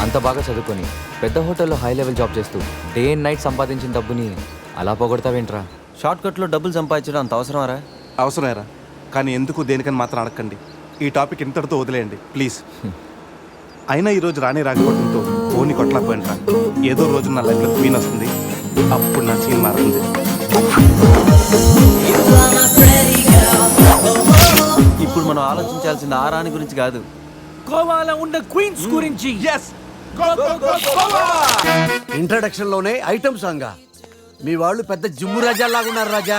అంత బాగా చదువుకొని పెద్ద హోటల్లో హై లెవెల్ జాబ్ చేస్తూ డే అండ్ నైట్ సంపాదించిన డబ్బుని అలా పోగొడతావేంట్రా? షార్ట్ కట్లో డబ్బులు సంపాదించడం అంత అవసరమారా? అవసరమేరా, కానీ ఎందుకు దేనికని మాత్రం అడగండి. ఈ టాపిక్ ఇంతటితో వదిలేయండి ప్లీజ్. అయినా ఈరోజు రాణి రాకపోవడంతో ఫోన్ని కొట్టలేకపోయినరా. ఏదో రోజు నా లైఫ్లో క్వీన్ వస్తుంది, అప్పుడు నా సీన్ మారుతుంది. ఇప్పుడు మనం ఆలోచించాల్సింది ఆ రాణి గురించి కాదు, గోవాలో ఉన్న క్వీన్స్ గురించి. ఇంట్రడక్షన్ లోనే ఐటమ్ సాంగ్. మీ వాళ్ళు పెద్ద జిమ్ము రాజాలాగా ఉన్నారు రాజా.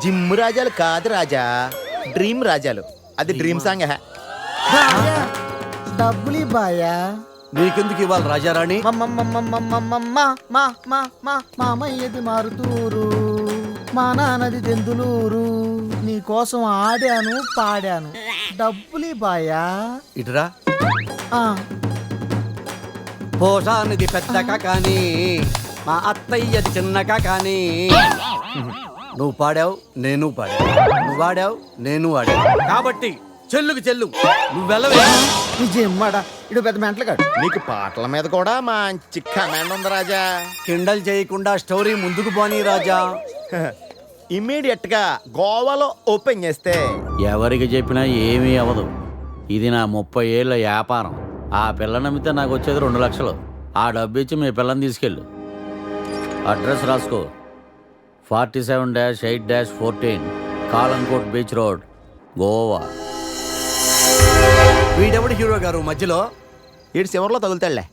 జిమ్ రాజాలు కాదు రాజా, డ్రీమ్ రాజాలు. అది డ్రీమ్ సాంగ్. డబ్బులు బాయా. నీకెందుకు ఇవ్వాలి రాజారాణి? మామయ్యది మారుతూరు, మా నాన్నది దెందులూరు. నీ కోసం ఆడాను పాడాను, డబ్బులు బాయా. ఇటురా. పోషానిది పెద్దక కానీ మా అత్తయ్యది చిన్నక కానీ. నువ్వు పాడావు, నేను పాడావు. నువ్వు వాడావు, నేను వాడావు. కాబట్టి చెల్లుకు చెల్లు, నువ్వు వెళ్ళవే. నిజమ్మడా, ఇడు పెద్ద మెంటలు కాదు. నీకు పాటల మీద కూడా మంచి కమాండ్ ఉంది రాజా. కిండల్ చేయకుండా స్టోరీ ముందుకు పోనీ రాజా. ఇమ్మీడియట్ గా గోవాలో ఓపెన్ చేస్తే ఎవరికి చెప్పినా ఏమీ అవ్వదు. ఇది నా 30 ఏళ్ళ వ్యాపారం. ఆ పిల్ల నమ్మితే నాకు వచ్చేది 2 లక్షలు. ఆ డబ్బు ఇచ్చి మీ పిల్లని తీసుకెళ్ళు. అడ్రస్ రాసుకో. 47-8-14 కాలంకోట్ బీచ్ రోడ్, గోవా. వీడెవడు హీరో గారు మధ్యలో? ఇటు చివరిలో తగులుతాడులే.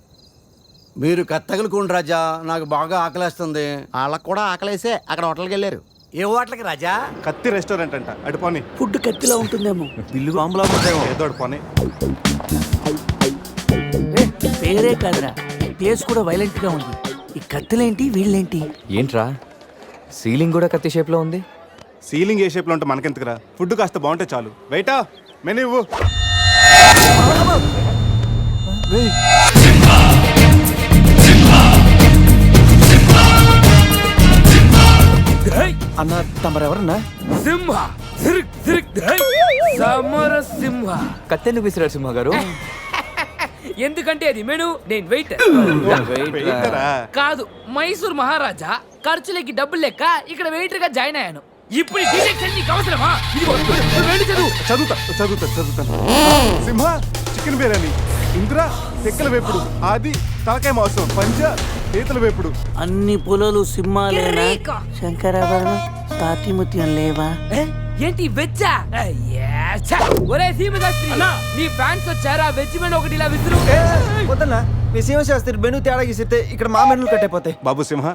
మీరు కత్తగలుకోండి రాజా, నాకు బాగా ఆకలేస్తుంది. వాళ్ళకు కూడా ఆకలేసే అక్కడ హోటల్కి వెళ్ళారు. ఏ హోటల్కి రాజా? కత్తి రెస్టారెంట్ అంట, అడుపోని. ఫుడ్ కత్తిలా ఉంటుందేమో. బిల్లు బాంబులా ఉంటాయేమో. ఏదో అడుపోని. పేరే కాదురా, ప్లేస్ కూడా వైలెంట్ గా ఉంది. ఈ కత్తులేంటి, వీళ్ళేంటి? ఏంట్రా సీలింగ్ కూడా కత్తి షేప్లో ఉంది? సీలింగ్ ఏ షేప్లో ఉంటే మనకెందుకురా, ఫుడ్ కాస్త బాగుంటే చాలు. వెయిటా మెనూ ఇవ్వు. అన్న తమరెవరన్నా? సింహ సిరిక్ సిరిక్ సమర సింహ. కత్తెందుకు విసిరారు సింహ గారు? ఎందుకంటే అది మెను, నేను వెయిట్ వెయిటరా? కాదు, మైసూర్ మహారాజా ఖర్చులకి డబ్బులు లెక్క ఇక్కడ వెయిటర్ గా జాయిన్ అయ్యాను. ఇప్పుడు ఈ డిటెక్షన్ నీకు అవసరమా? ఇదిగో, వెళ్ళి చదువు. చదువుతాను. సింహ చికెన్ బిర్యానీ, ఇంద్ర తెక్కల వేపుడు, ఆది తలకాయ మాంసం, పంజ పీతల వేపుడు. అన్ని పొలాలు సింహాలేనా? కిరీకా. శంకరాభరణం సాతిముత్యం లేవా? ఏంటి వెజ్జా? ఒరే సీమశాస్త్రి, నీ ఫ్యాన్స్ వచ్చారా? వెజ్ మెను ఒకటి ఇలా విసురు. వద్దన్నా, మీ శివశాస్త్రి మెనూ తేడా గీసితే ఇక్కడ మా మెనూలు కట్టయిపోతాయి. బాబు సింహ,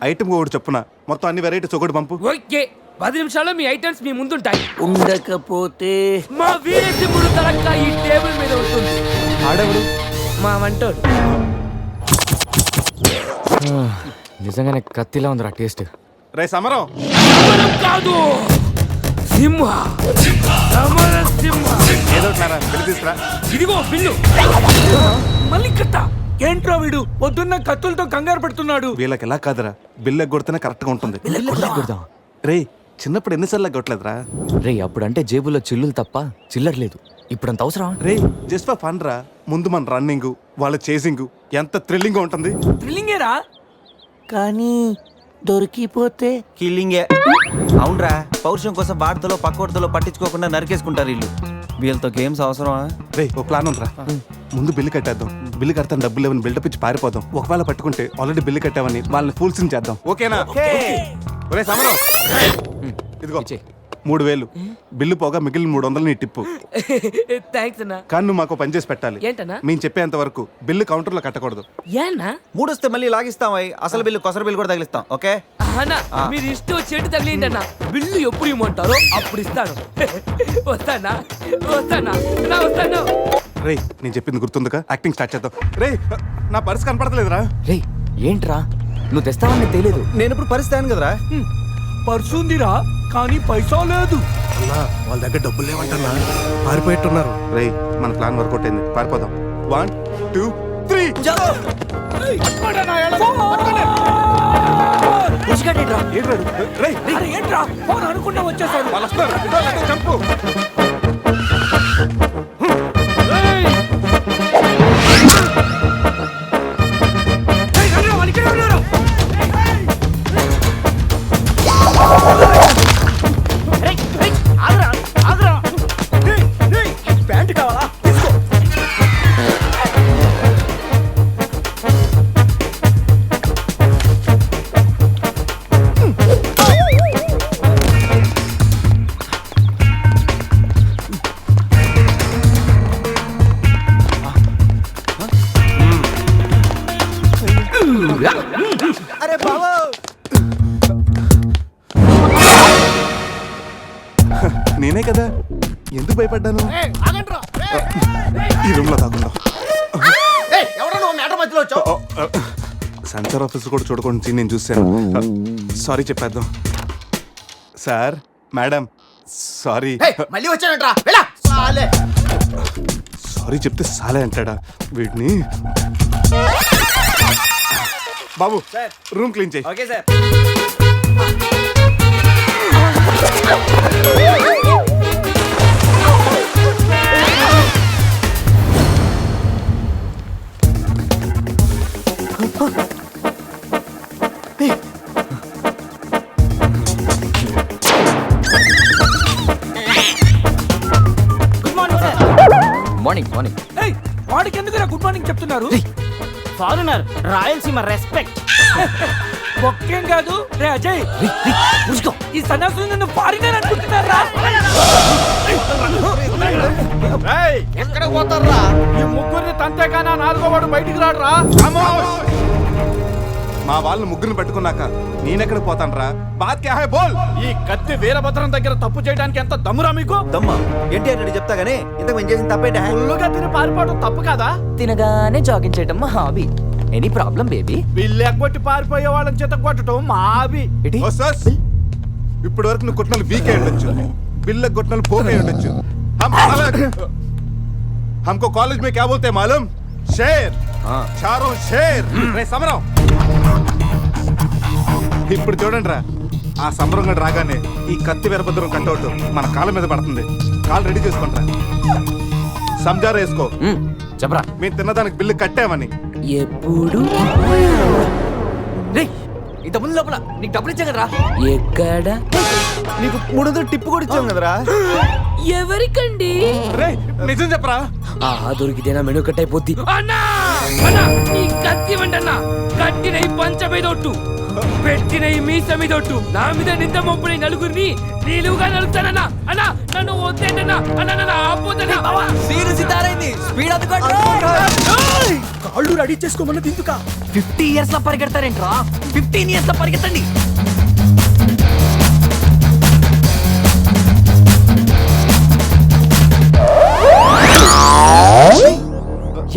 ఐటమ్ ఒకటి చెప్పున మొత్తం అన్ని వెరైటీస్ ఒకటి పంపు. ఓకే, 10 నిమిషాల్లో మీ ఐటమ్స్ మీ ముందుంటాయి. ఉండకపోతే మా వీరసింహుడు తలక్క ఈ టేబుల్ మీద ఉంటుంది. ఆడెవడు? మా వంటోడు. నిజంగానే కత్తిలా ఉందిరా టేస్ట్. రే సమరం. సమరం కాదు, సింహ. సమర సింహ. ఏదో బిల్లు తీసుకురా. ఇదిగో బిల్లు. మళ్ళీ కట్ట. ఏంట్రా వీడు పొద్దున్న కత్తులతో కంగారు పెడుతున్నాడు? వీళ్ళకి ఎలా కాదురా, బిల్లు ఎగ్గొడితేనే కరెక్ట్గా ఉంటుంది. రే చిన్నప్పుడు ఎన్నిసార్లు ఎగ్గొట్టలేదురా? రే అప్పుడంటే జేబులో చిల్లులు తప్ప చిల్లర లేదు. ఇప్పుడంత అవసరం? రే జస్ట్ ఫర్ ఫన్ రా. ముందు మన రన్నింగ్, వాళ్ళ చేసింగ్ ఎంత థ్రిల్లింగ్ ఉంటుంది. థ్రిల్లింగేరా, కానీ దొరికిపోతే కిల్లింగే. అవునరా, పౌరుషం కోసం వార్తలో పక్కోడతలో పట్టించుకోకుండా నరికేసుకుంటారు వీళ్ళు. వీళ్ళతో గేమ్స్ అవసరమా? రే ఓ ప్లాన్ ఉందిరా. ముందు బిల్లు కట్టేద్దాం. బిల్లు కడతాను డబ్బులు లేవని బిల్డప్ ఇచ్చి పారిపోదాం. ఒకవేళ పట్టుకుంటే ఆల్రెడీ బిల్లు కట్టామని వాళ్ళని ఫూల్సింగ్ చేద్దాం. ఓకేనా? ఒరే సమరం, ఇదిగో 3000 బిల్లు పోగా మిగిలిన 300 నీ టిప్పు. థ్యాంక్స్ అన్నా. కానీ నువ్వు మాకు పని చేసి పెట్టాలి. ఏంటన్నా? మేము చెప్పేంత వరకు బిల్లు కౌంటర్లో కట్టకూడదు. ఏనా? మూడొస్తే మళ్ళీ లాగిస్తాం. అసలు బిల్లు కొసర బిల్లు కూడా తగిలిస్తాం. ఓకే అన్నా, మీరు ఇష్టం చెట్టు తగిలిండి అన్న. బిల్లు ఎప్పుడు ఇమ్మంటారో అప్పుడు ఇస్తాను. వస్తానా వస్తాను. రే నేను చెప్పింది గుర్తుందిగా, యాక్టింగ్ స్టార్ట్ చేద్దాం. రే నా పర్స్ కనపడతలేదురా. రే ఏంట్రా నువ్వు తెస్తావని తెలియదు. నేను ఇప్పుడు పరిస్థితి కదరా. పర్సుందిరా, కానీ పైసా లేదు. వాళ్ళ దగ్గర డబ్బులు లేవంటన్నా, పారిపోయేట్టున్నారు. రే మన ప్లాన్ వర్కౌట్ అయింది, పారిపోదాం. 1 2 3 ఏంట్రా ఫోన్ అనుకున్నా వచ్చేసాడు. చంపు. ఎవరో నువ్వు మేటర్ మధ్యలో వచ్చావు. సెన్సార్ ఆఫీస్ కూడా చూడకుండా నేను చూశాను. సారీ చెప్పేద్దాం. Sir madam sorry. మళ్ళీ వచ్చానంట్రా వెళ్ళా సాలే. సారీ చెప్తే సాలే అంటాడా వీడిని. బాబు రూమ్ క్లీన్ చేయి. Okay sir. Morning morning. ఏయ్, వాడికి ఎందుకు గుడ్ మార్నింగ్ చెప్తున్నారు? Foreigner Rayalaseema respect. ఒక్కేం కాదు రే అజయ్, ఈ సన్యాసులు నన్ను ఫారినర్ అనుకుంటున్నారా? ఎక్కడ పోతారా? ఈ ముగ్గురిని తంతేగానా నాలుగో వాడు బయటికి రాడురా. మా వాళ్ళని ముగ్గురిని పెట్టుకున్నాక నేనెక్కడ పోతానరా? బాత్ క్యా హై బోల్. ఈ కత్తి వీరభద్రం దగ్గర తప్పు చేయడానికి ఎంత దమ్మురా మీకు? దమ్మా ఏంటి అంటే చెప్తా గానీ ఇంతకు మేము చేసిన తప్పేంటి? ఫుల్లుగా తిని పారిపోవడం తప్పు కదా? తినగానే జాగింగ్ చేయడం మా hobby. Any problem baby? Bill ఎగ్గొట్టి పారిపోయే వాళ్ళని చేత కొట్టడం మా హాబీ. ఓ సస్, ఇప్పటి వరకు నువ్వు కొట్టినలు వీకే ఉండొచ్చు, బిల్ల కొట్టినలు పోకే ఉండొచ్చు. हमको कॉलेज में क्या बोलते हैं मालूम? शेर. चारों शेर. రే సమరం. ఇప్పుడు చూడండి రా, ఆ సమరం గడు రాగానే ఈ కత్తి వీరభద్రం కట్అవుట్ మన కాళ్ళ మీద పడుతుంది. కాళ్ళు రెడీ చేసుకుంటారా? సంజారా వేసుకో. చెప్పరా. మేము తిన్నదానికి బిల్లు కట్టామని. ఎప్పుడు రే ఇంత ముందు లోపల నీకు డబ్బులు ఇచ్చా కదరా. ఎక్కడ నీకు 300 టిప్పు కూడా ఇచ్చాం కదరా. ఎవరికండి? రే నిజం చెప్పరా. దొరికితేనా మెను కట్ అయిపోద్ది. అన్నా అన్నా నీ కత్తి వండన్నా, కట్టిన ఈ పంచ మీదొట్టు, పెట్టిన ఈ మీస మీదొట్టు, నా మీద నింద మొప్పుని నలుగురిని నీలుగా నలుగుతానన్నా. అన్నా నన్ను వద్దేంటన్నా, అన్నా నన్ను ఆపోతన్నా. సీరియస్ ఇదారైంది. స్పీడ్ అందుకోండి. కాళ్ళు రెడీ చేసుకోమన్నది ఎందుక? 50 years లో పరిగెడతారేంట్రా? 15 years లో పరిగెత్తండి.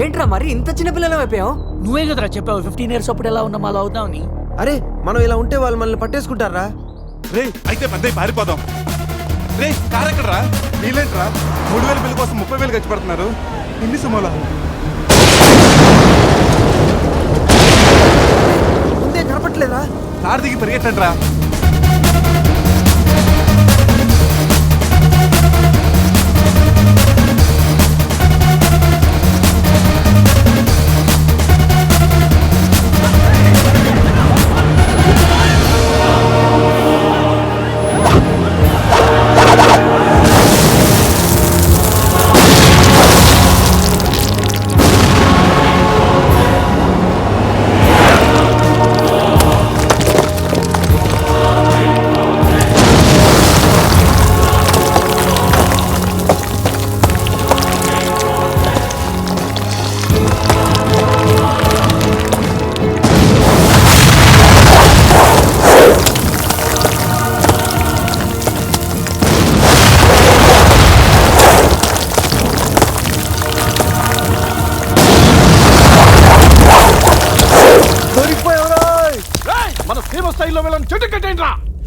ఏంట్రా మరి ఇంత చిన్న పిల్లలు అయిపోయావు? నువ్వే కదరా చెప్పావు 15 years అప్పుడు ఎలా ఉన్నాం అలా అవుతామని. అరే మనం ఇలా ఉంటే వాళ్ళు మనల్ని పట్టేసుకుంటారా? రే అయితే పెద్ద పారిపోదాం. రే కార్ ఎక్కడరా? వీలేంట్రా 3000 బిల్లు కోసం 30,000 ఖర్చు పెడుతున్నారు. ఇన్ని సుమోలా ముందే కనపట్లేదా? కార్ దిగి పరిగెట్టండి రా.